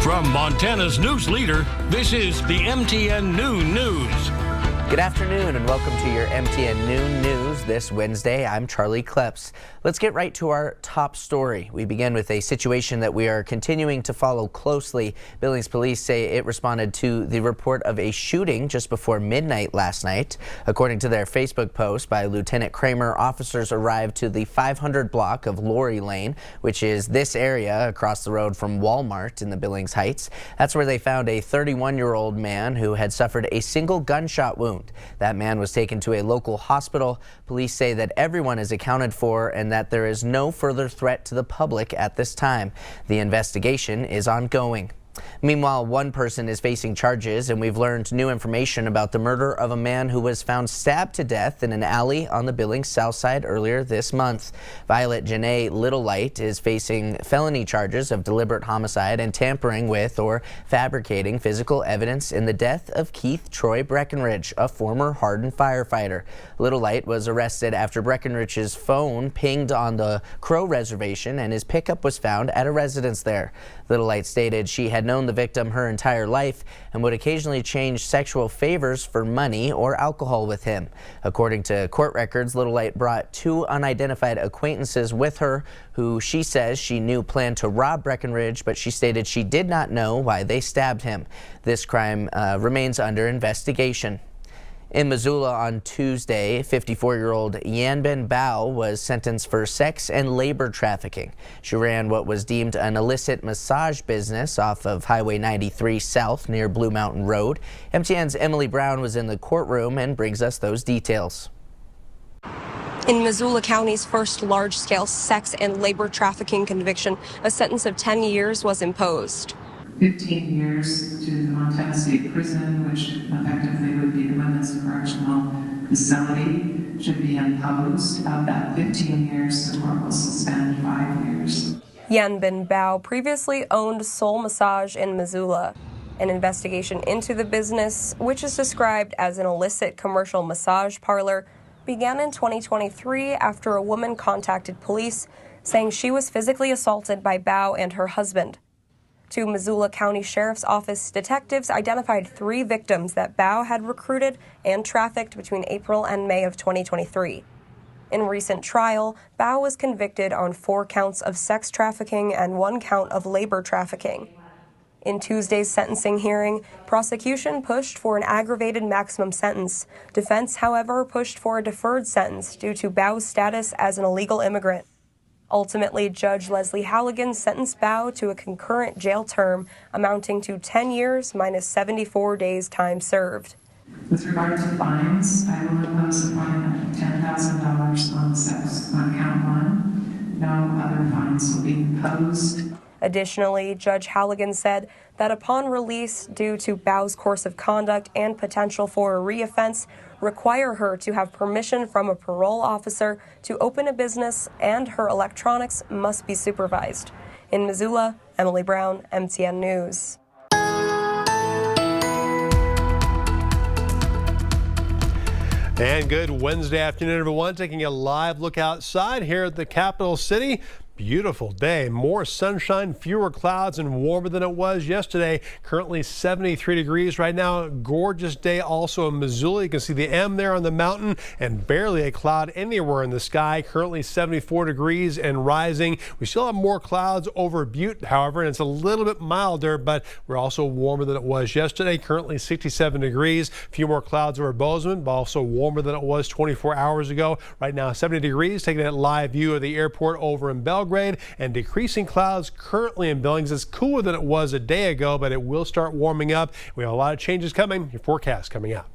From Montana's news leader, this is the MTN Noon News. Good afternoon and welcome to your MTN Noon News this Wednesday. I'm Charlie Klepps. Let's get right to our top story. We begin with a situation that we are continuing to follow closely. Billings police say it responded to the report of a shooting just before midnight last night. According to their Facebook post by Lieutenant Kramer, officers arrived to the 500 block of Lorry Lane, which is this area across the road from Walmart in the Billings Heights. That's where they found a 31-year-old man who had suffered a single gunshot wound. That man was taken to a local hospital. Police say that everyone is accounted for and that there is no further threat to the public at this time. The investigation is ongoing. Meanwhile, one person is facing charges, and we've learned new information about the murder of a man who was found stabbed to death in an alley on the Billings South Side earlier this month. Violet Janae Littlelight is facing felony charges of deliberate homicide and tampering with or fabricating physical evidence in the death of Keith Troy Breckenridge, a former hardened firefighter. Littlelight was arrested after Breckenridge's phone pinged on the Crow Reservation and his pickup was found at a residence there. Littlelight stated she had known the victim her entire life and would occasionally change sexual favors for money or alcohol with him. According to court records, Littlelight brought two unidentified acquaintances with her who she says she knew planned to rob Breckenridge, but she stated she did not know why they stabbed him. This crime remains under investigation. In Missoula on Tuesday, 54-year-old Yanbin Bao was sentenced for sex and labor trafficking. She ran what was deemed an illicit massage business off of Highway 93 South near Blue Mountain Road. MTN's Emily Brown was in the courtroom and brings us those details. In Missoula County's first large-scale sex and labor trafficking conviction, a sentence of 10 years was imposed. 15 years to the Montana State Prison, which effectively would be the Women's Correctional Facility, should be imposed. Of that 15 years, the court will suspend 5 years. Yanbin Bao previously owned Soul Massage in Missoula. An investigation into the business, which is described as an illicit commercial massage parlor, began in 2023 after a woman contacted police saying she was physically assaulted by Bao and her husband. Two Missoula County Sheriff's Office detectives identified 3 victims that Bao had recruited and trafficked between April and May of 2023. In recent trial, Bao was convicted on 4 counts of sex trafficking and 1 count of labor trafficking. In Tuesday's sentencing hearing, prosecution pushed for an aggravated maximum sentence. Defense, however, pushed for a deferred sentence due to Bao's status as an illegal immigrant. Ultimately, Judge Leslie Halligan sentenced Bao to a concurrent jail term amounting to 10 years minus 74 days time served. With regard to fines, I will impose a fine of $10,000 on count 1. No other fines will be imposed. Additionally, Judge Halligan said that upon release, due to Bao's course of conduct and potential for a reoffense, require her to have permission from a parole officer to open a business, and her electronics must be supervised. In Missoula, Emily Brown, MTN News. And good Wednesday afternoon, everyone. Taking a live look outside here at the capital city. Beautiful day, more sunshine, fewer clouds, and warmer than it was yesterday. Currently 73 degrees right now. Gorgeous day also in Missoula. You can see the M there on the mountain and barely a cloud anywhere in the sky. Currently 74 degrees and rising. We still have more clouds over Butte, however, and it's a little bit milder, but we're also warmer than it was yesterday. Currently 67 degrees. A few more clouds over Bozeman, but also warmer than it was 24 hours ago. Right now 70 degrees. Taking that live view of the airport over in Belgrade. And decreasing clouds currently in Billings. It's cooler than it was a day ago, but it will start warming up. We have a lot of changes coming. Your forecast coming up.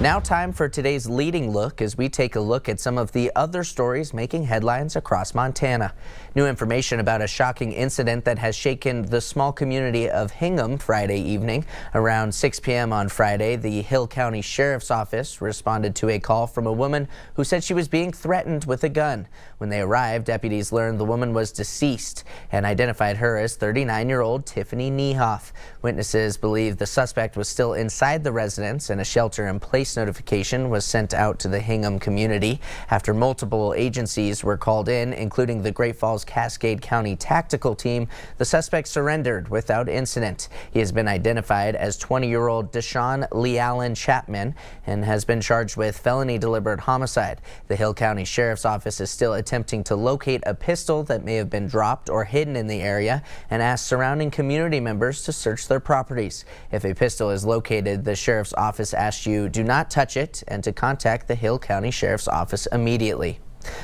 Now time for today's leading look as we take a look at some of the other stories making headlines across Montana. New information about a shocking incident that has shaken the small community of Hingham Friday evening. Around 6 p.m. on Friday, the Hill County Sheriff's Office responded to a call from a woman who said she was being threatened with a gun. When they arrived, deputies learned the woman was deceased and identified her as 39-year-old Tiffany Niehoff. Witnesses believe the suspect was still inside the residence and a shelter-in-place police notification was sent out to the Hingham community. After multiple agencies were called in, including the Great Falls Cascade County Tactical Team, the suspect surrendered without incident. He has been identified as 20-year-old Deshaun Lee Allen Chapman and has been charged with felony deliberate homicide. The Hill County Sheriff's Office is still attempting to locate a pistol that may have been dropped or hidden in the area and asked surrounding community members to search their properties. If a pistol is located, the Sheriff's Office asks you do not touch it and to contact the Hill County Sheriff's Office immediately.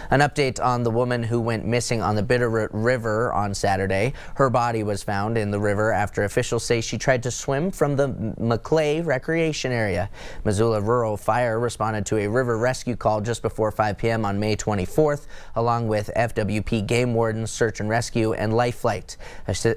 An update on the woman who went missing on the Bitterroot River on Saturday. Her body was found in the river after officials say she tried to swim from the McClay recreation area. Missoula Rural Fire responded to a river rescue call just before 5 p.m. on May 24th, along with FWP game wardens, search and rescue, and life flight.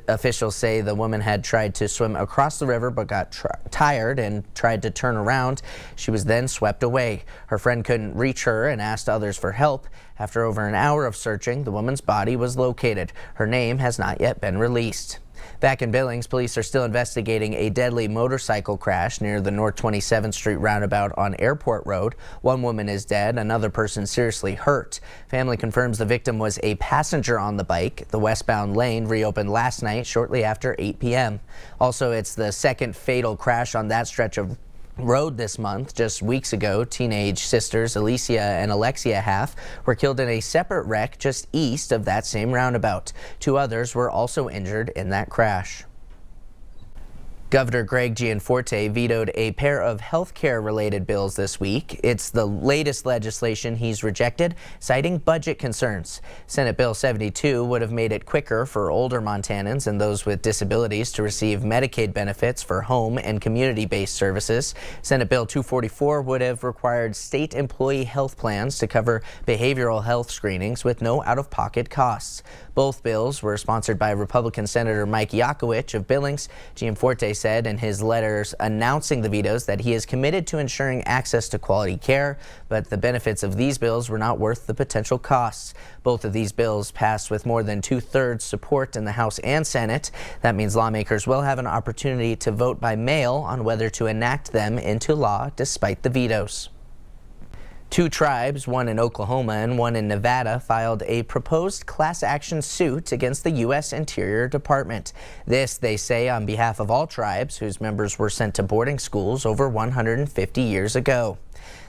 Officials say the woman had tried to swim across the river but got tired and tried to turn around. She was then swept away. Her friend couldn't reach her and asked others for help. After over an hour of searching, the woman's body was located. Her name has not yet been released. Back in Billings, police are still investigating a deadly motorcycle crash near the North 27th Street roundabout on Airport Road. One woman is dead, another person seriously hurt. Family confirms the victim was a passenger on the bike. The westbound lane reopened last night shortly after 8 p.m. Also, it's the second fatal crash on that stretch of road this month. Just weeks ago, teenage sisters Alicia and Alexia Half were killed in a separate wreck just east of that same roundabout. Two others were also injured in that crash. Governor Greg Gianforte vetoed a pair of health care related bills this week. It's the latest legislation he's rejected, citing budget concerns. Senate Bill 72 would have made it quicker for older Montanans and those with disabilities to receive Medicaid benefits for home and community-based services. Senate Bill 244 would have required state employee health plans to cover behavioral health screenings with no out-of-pocket costs. Both bills were sponsored by Republican Senator Mike Yakowicz of Billings. Gianforte said in his letters announcing the vetoes that he is committed to ensuring access to quality care, but the benefits of these bills were not worth the potential costs. Both of these bills passed with more than 2/3 support in the House and Senate. That means lawmakers will have an opportunity to vote by mail on whether to enact them into law despite the vetoes. Two tribes, one in Oklahoma and one in Nevada, filed a proposed class action suit against the U.S. Interior Department. This, they say, on behalf of all tribes whose members were sent to boarding schools over 150 years ago.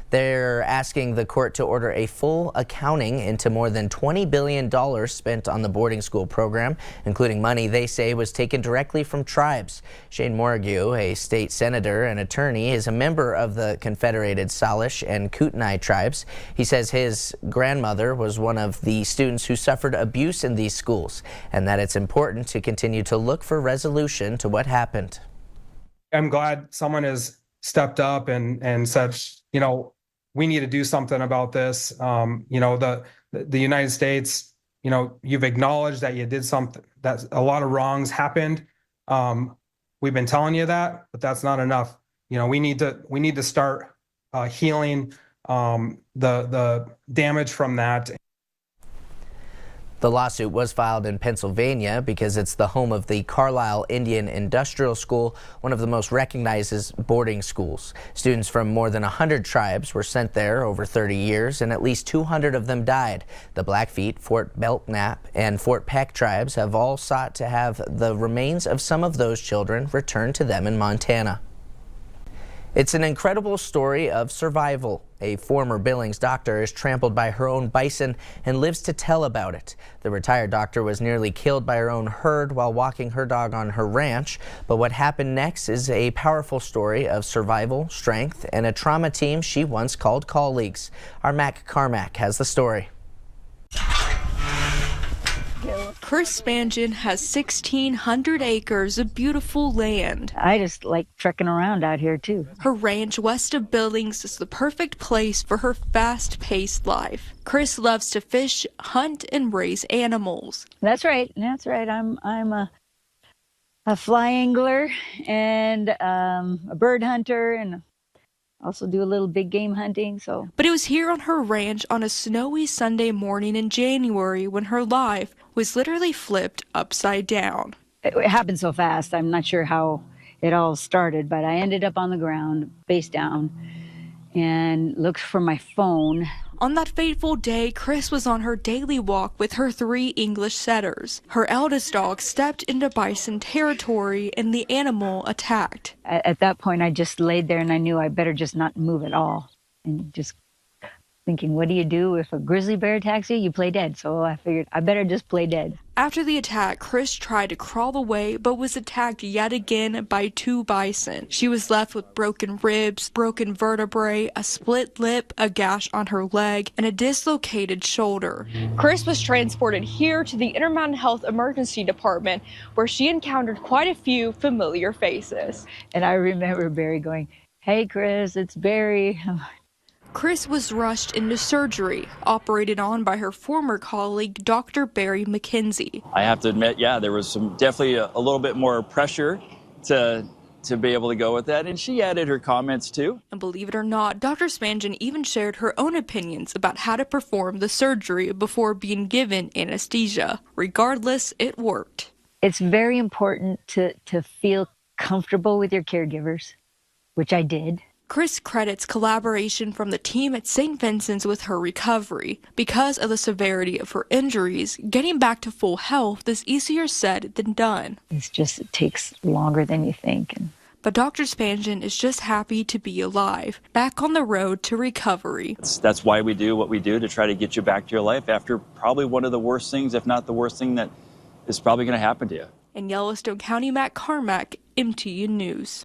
They're asking the court to order a full accounting into more than $20 billion spent on the boarding school program, including money they say was taken directly from tribes. Shane Morrigue, a state senator and attorney, is a member of the Confederated Salish and Kootenai tribes. He says his grandmother was one of the students who suffered abuse in these schools and that it's important to continue to look for resolution to what happened. I'm glad someone has stepped up and said, we need to do something about this. The United States, you've acknowledged that you did something, that a lot of wrongs happened. We've been telling you that, but that's not enough. We need to start healing the damage from that. The lawsuit was filed in Pennsylvania because it's the home of the Carlisle Indian Industrial School, one of the most recognized boarding schools. Students from more than 100 tribes were sent there over 30 years, and at least 200 of them died. The Blackfeet, Fort Belknap, and Fort Peck tribes have all sought to have the remains of some of those children returned to them in Montana. It's an incredible story of survival. A former Billings doctor is trampled by her own bison and lives to tell about it. The retired doctor was nearly killed by her own herd while walking her dog on her ranch. But what happened next is a powerful story of survival, strength, and a trauma team she once called colleagues. Our Mac Carmack has the story. Chris Spangen has 1,600 acres of beautiful land. I just like trekking around out here too. Her ranch west of Billings is the perfect place for her fast-paced life. Chris loves to fish, hunt, and raise animals. That's right. I'm a fly angler and a bird hunter, and also do a little big game hunting. But it was here on her ranch on a snowy Sunday morning in January when her life was literally flipped upside down. It happened so fast. I'm not sure how it all started, but I ended up on the ground, face down, and looks for my phone. On that fateful day, Chris was on her daily walk with her 3 English setters. Her eldest dog stepped into bison territory and the animal attacked. At that point, I just laid there and I knew I better just not move at all. And just thinking, what do you do if a grizzly bear attacks you? You play dead. So I figured I better just play dead. After the attack, Chris tried to crawl away but was attacked yet again by 2 bison. She was left with broken ribs, broken vertebrae, a split lip, a gash on her leg, and a dislocated shoulder. Chris was transported here to the Intermountain Health Emergency Department, where she encountered quite a few familiar faces. And I remember Barry going, "Hey, Chris, it's Barry." Chris was rushed into surgery, operated on by her former colleague, Dr. Barry McKenzie. I have to admit, yeah, there was definitely a little bit more pressure to be able to go with that, and she added her comments too. And believe it or not, Dr. Spangen even shared her own opinions about how to perform the surgery before being given anesthesia. Regardless, it worked. It's very important to feel comfortable with your caregivers, which I did. Chris credits collaboration from the team at St. Vincent's with her recovery. Because of the severity of her injuries, getting back to full health is easier said than done. It takes longer than you think. But Dr. Spangen is just happy to be alive, back on the road to recovery. That's why we do what we do, to try to get you back to your life after probably one of the worst things, if not the worst thing that is probably going to happen to you. In Yellowstone County, Matt Carmack, MTN News.